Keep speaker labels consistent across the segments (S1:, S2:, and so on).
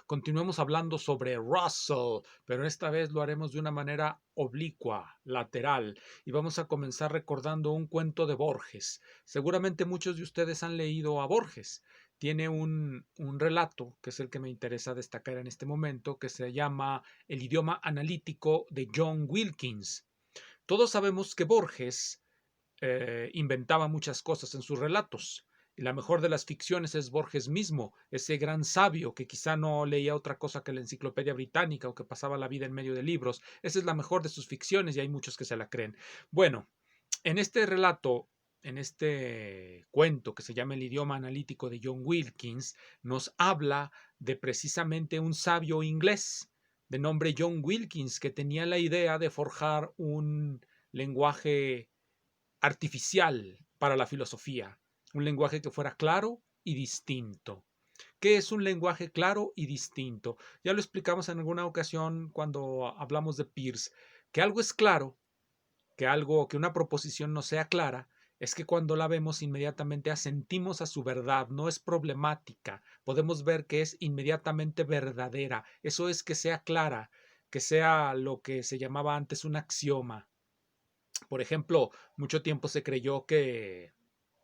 S1: Continuemos hablando sobre Russell, pero esta vez lo haremos de una manera oblicua, lateral, y vamos a comenzar recordando un cuento de Borges. Seguramente muchos de ustedes han leído a Borges. Tiene un relato, que es el que me interesa destacar en este momento, que se llama El idioma analítico de John Wilkins. Todos sabemos que Borges inventaba muchas cosas en sus relatos. Y la mejor de las ficciones es Borges mismo, ese gran sabio que quizá no leía otra cosa que la enciclopedia británica o que pasaba la vida en medio de libros. Esa es la mejor de sus ficciones y hay muchos que se la creen. Bueno, en este relato, en este cuento que se llama El idioma analítico de John Wilkins, nos habla de precisamente un sabio inglés de nombre John Wilkins que tenía la idea de forjar un lenguaje artificial para la filosofía, un lenguaje que fuera claro y distinto. ¿Qué es un lenguaje claro y distinto? Ya lo explicamos en alguna ocasión cuando hablamos de Peirce, que algo es claro, que una proposición no sea clara, es que cuando la vemos inmediatamente asentimos a su verdad, no es problemática, podemos ver que es inmediatamente verdadera, eso es que sea clara, que sea lo que se llamaba antes un axioma. Por ejemplo, mucho tiempo se creyó que,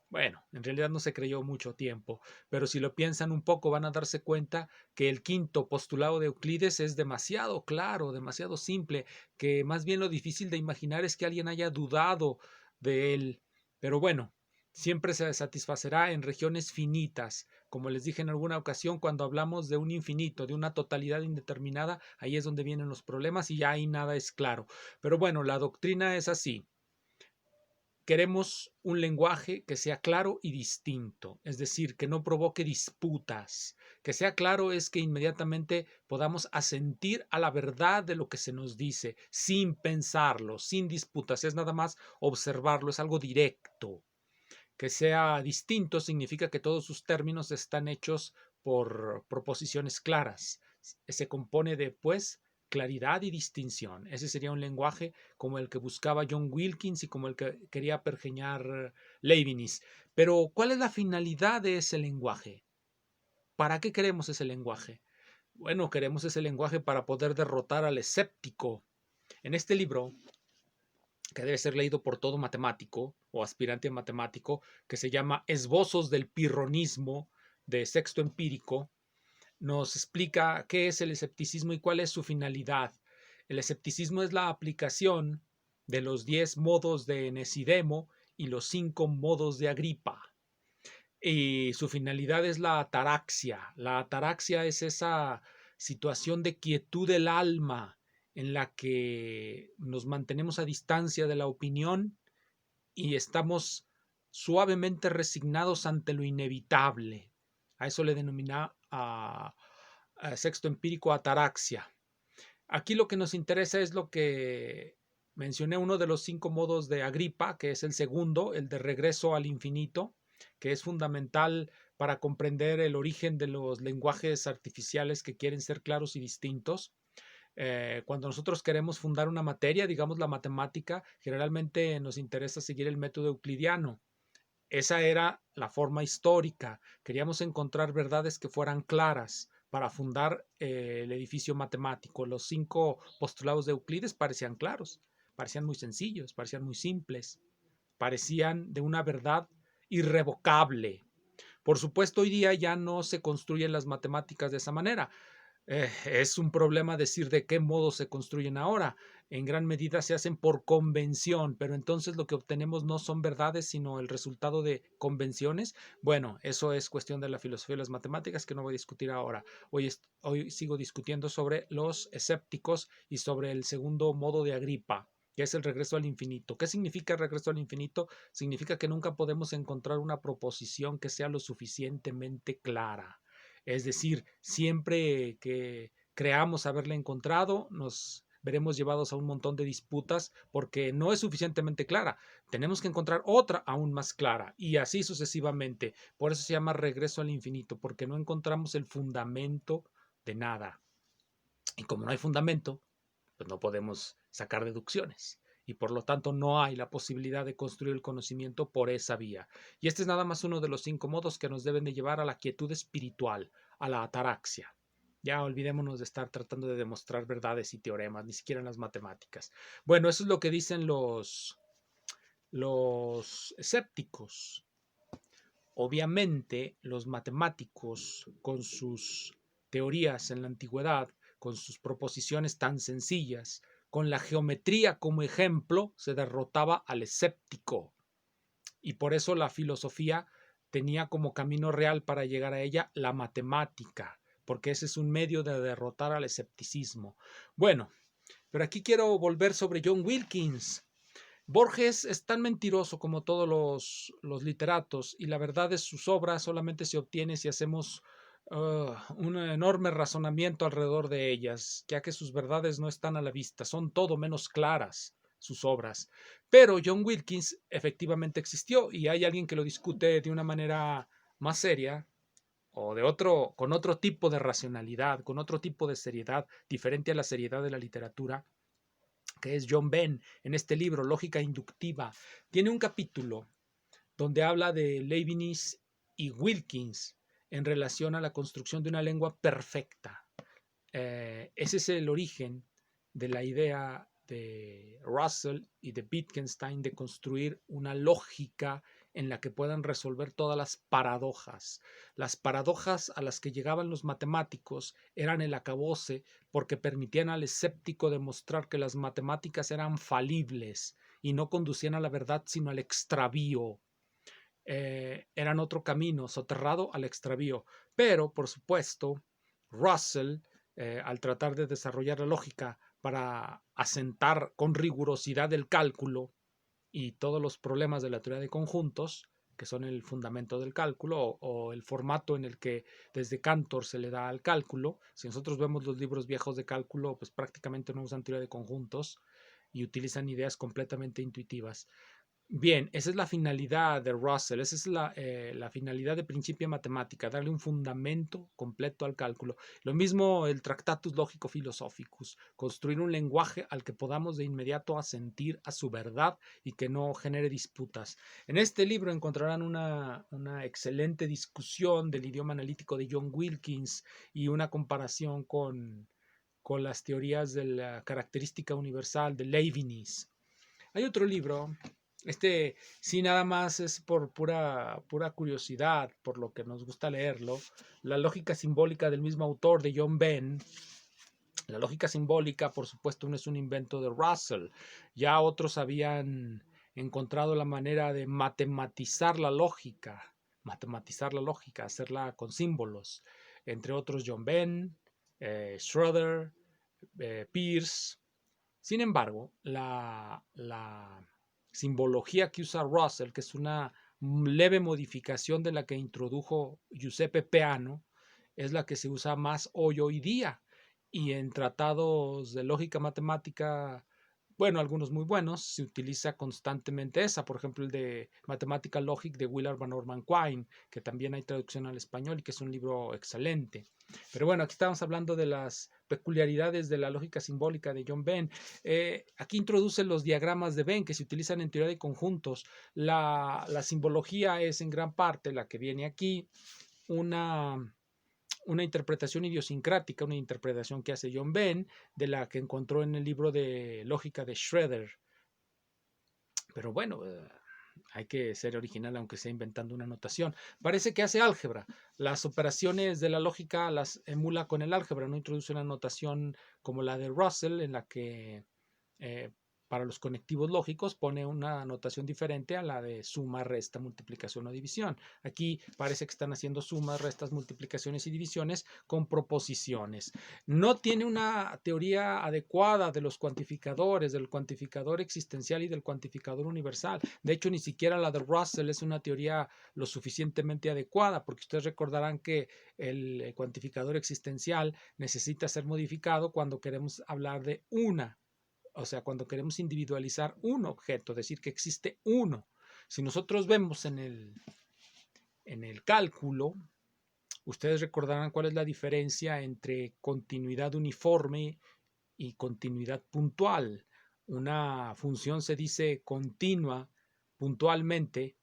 S1: bueno, en realidad no se creyó mucho tiempo, pero si lo piensan un poco van a darse cuenta que el quinto postulado de Euclides es demasiado claro, demasiado simple, que más bien lo difícil de imaginar es que alguien haya dudado de él. Pero bueno, siempre se satisfacerá en regiones finitas. Como les dije en alguna ocasión, cuando hablamos de un infinito, de una totalidad indeterminada, ahí es donde vienen los problemas y ya ahí nada es claro. Pero bueno, la doctrina es así. Queremos un lenguaje que sea claro y distinto, es decir, que no provoque disputas. Que sea claro es que inmediatamente podamos asentir a la verdad de lo que se nos dice, sin pensarlo, sin disputas, es nada más observarlo, es algo directo. Que sea distinto significa que todos sus términos están hechos por proposiciones claras. Se compone de, pues, claridad y distinción. Ese sería un lenguaje como el que buscaba John Wilkins y como el que quería pergeñar Leibniz. Pero, ¿cuál es la finalidad de ese lenguaje? ¿Para qué queremos ese lenguaje? Bueno, queremos ese lenguaje para poder derrotar al escéptico. En este libro, que debe ser leído por todo matemático o aspirante a matemático, que se llama Esbozos del Pirronismo de Sexto Empírico, nos explica qué es el escepticismo y cuál es su finalidad. El escepticismo es la aplicación de los 10 modos de Nesidemo y los 5 modos de Agripa. Y su finalidad es la ataraxia. La ataraxia es esa situación de quietud del alma en la que nos mantenemos a distancia de la opinión y estamos suavemente resignados ante lo inevitable. A eso le denomina a sexto empírico ataraxia. Aquí lo que nos interesa es lo que mencioné, uno de los 5 modos de Agripa, que es el segundo, el de regreso al infinito, que es fundamental para comprender el origen de los lenguajes artificiales que quieren ser claros y distintos. Cuando nosotros queremos fundar una materia, digamos la matemática, generalmente nos interesa seguir el método euclidiano. Esa era la forma histórica. Queríamos encontrar verdades que fueran claras para fundar el edificio matemático. Los 5 postulados de Euclides parecían claros, parecían muy sencillos, parecían muy simples, parecían de una verdad irrevocable. Por supuesto, hoy día ya no se construyen las matemáticas de esa manera. Es un problema decir de qué modo se construyen ahora. En gran medida se hacen por convención, pero entonces lo que obtenemos no son verdades, sino el resultado de convenciones. Bueno, eso es cuestión de la filosofía y las matemáticas que no voy a discutir ahora. Hoy sigo discutiendo sobre los escépticos y sobre el segundo modo de Agripa, que es el regreso al infinito. ¿Qué significa el regreso al infinito? Significa que nunca podemos encontrar una proposición que sea lo suficientemente clara. Es decir, siempre que creamos haberla encontrado, nos veremos llevados a un montón de disputas porque no es suficientemente clara. Tenemos que encontrar otra aún más clara y así sucesivamente. Por eso se llama regreso al infinito, porque no encontramos el fundamento de nada. Y como no hay fundamento, pues no podemos sacar deducciones. Y por lo tanto no hay la posibilidad de construir el conocimiento por esa vía. Y este es nada más uno de los 5 modos que nos deben de llevar a la quietud espiritual, a la ataraxia. Ya olvidémonos de estar tratando de demostrar verdades y teoremas, ni siquiera en las matemáticas. Bueno, eso es lo que dicen los escépticos. Obviamente, los matemáticos, con sus teorías en la antigüedad, con sus proposiciones tan sencillas, con la geometría como ejemplo, se derrotaba al escéptico. Y por eso la filosofía tenía como camino real para llegar a ella la matemática, porque ese es un medio de derrotar al escepticismo. Bueno, pero aquí quiero volver sobre John Wilkins. Borges es tan mentiroso como todos los literatos y la verdad de sus obras solamente se obtiene si hacemos un enorme razonamiento alrededor de ellas, ya que sus verdades no están a la vista, son todo menos claras sus obras. Pero John Wilkins efectivamente existió y hay alguien que lo discute de una manera más seria o con otro tipo de racionalidad, con otro tipo de seriedad, diferente a la seriedad de la literatura, que es John Venn, en este libro, Lógica Inductiva. Tiene un capítulo donde habla de Leibniz y Wilkins en relación a la construcción de una lengua perfecta. Ese es el origen de la idea de Russell y de Wittgenstein de construir una lógica en la que puedan resolver todas las paradojas. Las paradojas a las que llegaban los matemáticos eran el acabose porque permitían al escéptico demostrar que las matemáticas eran falibles y no conducían a la verdad sino al extravío. Eran otro camino soterrado al extravío. Pero, por supuesto, Russell, al tratar de desarrollar la lógica para asentar con rigurosidad el cálculo y todos los problemas de la teoría de conjuntos, que son el fundamento del cálculo o el formato en el que desde Cantor se le da al cálculo. Si nosotros vemos los libros viejos de cálculo, pues prácticamente no usan teoría de conjuntos y utilizan ideas completamente intuitivas. Bien, esa es la finalidad de Russell, esa es la finalidad de Principia Matemática, darle un fundamento completo al cálculo. Lo mismo el Tractatus Logico Philosophicus, construir un lenguaje al que podamos de inmediato asentir a su verdad y que no genere disputas. En este libro encontrarán una excelente discusión del idioma analítico de John Wilkins y una comparación con las teorías de la característica universal de Leibniz. Hay otro libro, este sí nada más es por pura curiosidad, por lo que nos gusta leerlo, La lógica simbólica del mismo autor de John Venn. La lógica simbólica, por supuesto, no es un invento de Russell. Ya otros habían encontrado la manera de matematizar la lógica, hacerla con símbolos. Entre otros John Venn, Schroeder, Peirce. Sin embargo, la simbología que usa Russell, que es una leve modificación de la que introdujo Giuseppe Peano, es la que se usa más hoy día. Y en tratados de lógica matemática, bueno, algunos muy buenos, se utiliza constantemente esa. Por ejemplo, el de Mathematical Logic de Willard Van Orman Quine, que también hay traducción al español y que es un libro excelente. Pero bueno, aquí estamos hablando de las peculiaridades de la lógica simbólica de John Venn. Aquí introduce los diagramas de Venn que se utilizan en teoría de conjuntos. La simbología es en gran parte la que viene aquí, una interpretación idiosincrática, una interpretación que hace John Venn, de la que encontró en el libro de lógica de Schroeder. Pero bueno, hay que ser original aunque sea inventando una notación. Parece que hace álgebra. Las operaciones de la lógica las emula con el álgebra, no introduce una notación como la de Russell en la que para los conectivos lógicos pone una notación diferente a la de suma, resta, multiplicación o división. Aquí parece que están haciendo sumas, restas, multiplicaciones y divisiones con proposiciones. No tiene una teoría adecuada de los cuantificadores, del cuantificador existencial y del cuantificador universal. De hecho, ni siquiera la de Russell es una teoría lo suficientemente adecuada, porque ustedes recordarán que el cuantificador existencial necesita ser modificado cuando queremos hablar de o sea, cuando queremos individualizar un objeto, decir que existe uno. Si nosotros vemos en el cálculo, ustedes recordarán cuál es la diferencia entre continuidad uniforme y continuidad puntual. Una función se dice continua puntualmente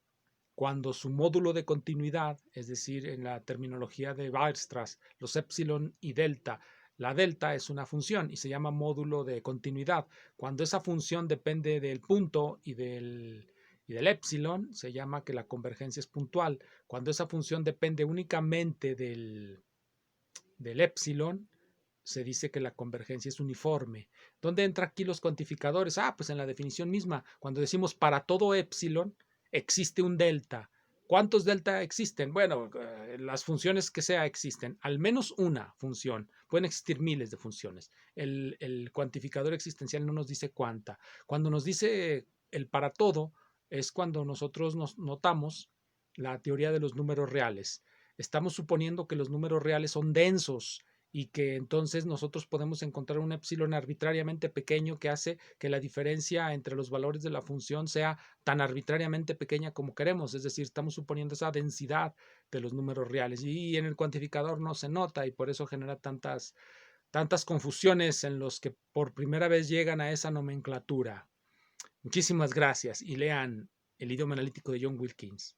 S1: cuando su módulo de continuidad, es decir, en la terminología de Weierstrass, los epsilon y delta, la delta es una función y se llama módulo de continuidad. Cuando esa función depende del punto y del epsilon, se llama que la convergencia es puntual. Cuando esa función depende únicamente del epsilon, se dice que la convergencia es uniforme. ¿Dónde entran aquí los cuantificadores? Pues en la definición misma. Cuando decimos para todo epsilon existe un delta. ¿Cuántos delta existen? Bueno, las funciones que sea existen. Al menos una función. Pueden existir miles de funciones. El cuantificador existencial no nos dice cuánta. Cuando nos dice el para todo, es cuando nosotros nos notamos la teoría de los números reales. Estamos suponiendo que los números reales son densos y que entonces nosotros podemos encontrar un epsilon arbitrariamente pequeño que hace que la diferencia entre los valores de la función sea tan arbitrariamente pequeña como queremos, es decir, estamos suponiendo esa densidad de los números reales y en el cuantificador no se nota y por eso genera tantas confusiones en los que por primera vez llegan a esa nomenclatura. Muchísimas gracias y lean El idioma analítico de John Wilkins.